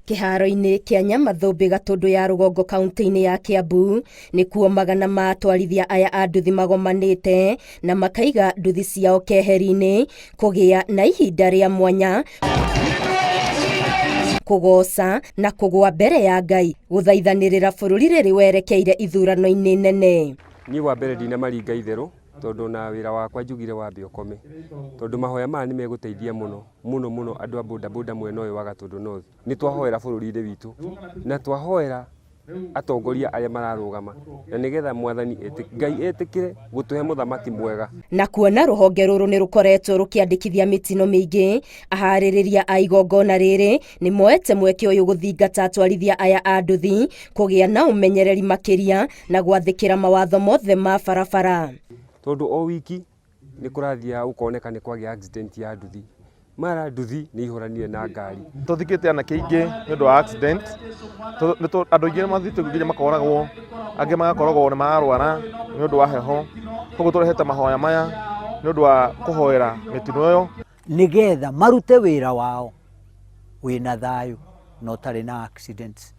Kiharo-ini kia Nyamathumbi Gatundu ya Rugongo kaunti-ini ya Kiambu nikuo magana ma atwarithia aya a nduthi magomanite na makaiga nduthi ciao keheri-ini kugia na ihinda ria mwanya kugoca na kugwa mbere ya Ngai guthaithanirira bururi riri werekeire ithurano-ini nene. Ni wa mbere ndina maringa itheru tondu na wira wakwa njugire wambe ukome tondu mahoya maya ni meguteithia muno andu a boda mwena uyu wa Gatundu North. Ni twahoera bururi-ini witu na twahoera atongoria aria mararugama na nigetha mwathani Ngai etikire gutuhe muthamaki mwega. Na kuona ruhonge ruru ni rukoretwo rukiandikithia mitino mingi, ahaririria a igongona riri ni moete mweke uyu guthingata atwarithia aya a nduthi kugia na umenyereri makiria na gwathikira mawatho mothe ma barabara. Tondu o wiki ni kurathia ukoneka ni kwagia accident ya nduthi. Mara nduthi ni ihuranire na ngari. Tuthikite ana kiingi ni undu wa accident. Andu aingi mathitu nginya makoragwo, angi magakoragwo ni marwara ni undu wa heho. Koguo turehete mahoya maya ni undu wa kuhoera mitino yo nigetha marute wira wao wina thayu no tari na accidents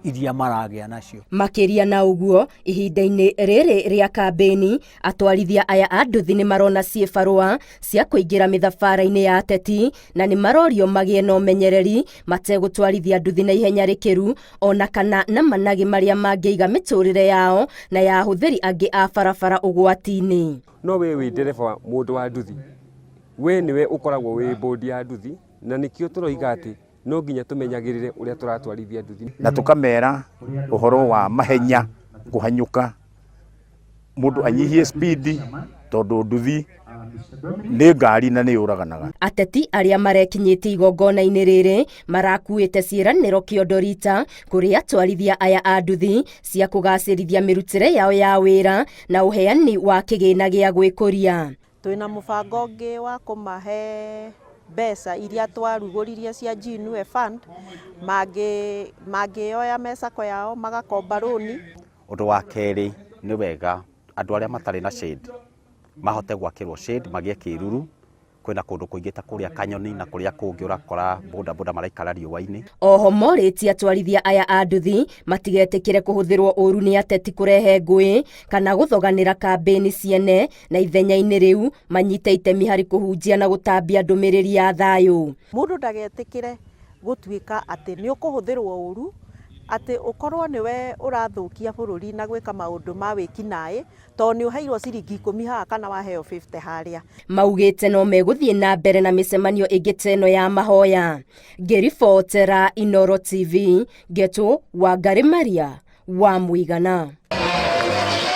iria maragia nacio. Makiria na uguo ihinda-ini riri ria kambeni atwarithia aya a nduthi ni marona cie barua cia kuingira mithabara-ini ya ateti na ni marorio magie na umenyereri mategutwarithia nduthi na ihenya rikiru ona kana na managi maria mangiiga miturire yao na ya ahuthiri angi a barabara ugwati-ini. No we ndereba mundu wa nduthi, we niwe ukoragwo wi bodi ya nduthi na nikio turoiga ati no nginya tumenyagirire uria turatwarithia nduthi na tukamera uhoro wa mahenya kuhanyuka mundu anyihie speed tondu nduthi ni ngari na ni uraganaga. Ateti aria marekinyitie igongona-ini riri marakuite ciiraniro kiondorita kuri atwarithia aya a nduthi cia kugacirithia mirutire yao ya wira na uheani wa kigina gia gwikuria. Twina mubango ungi wa kumahe mbeca iria twaruguririe cia GNU Fund mangioya mesako yao magakomba roni. Undu wa keri ni wega andu aria matari na shade mahote gwakirwo shade magie kiruru kwina kundu kuingi ta kuria Kanyoni na kuria kungi urakora boda maraikara riũa-ini. Oho morĩtie atwarithia aya a nduthi matigetikire kuhuthirwo uru ni ateti kurehe ngui kana guthoganira kambeni ciene na ithenya-ini riu manyite itemi hari kuhunjia na gutambia ndumiriri ya thayu. Mundu ndagetikire gutuika ati ni ukuhuthirwo uru ati ukorwo niwe urathukia bururi na gwika maundu ma wikinae to ni uheirwo ciringi 10 haha kana waheo 50 haria. Maugite no meguthie na mbere na micemanio ingi teno ya mahoya. Ngiribotera Inooro TV, Geto Wangari Maria wa Muigana.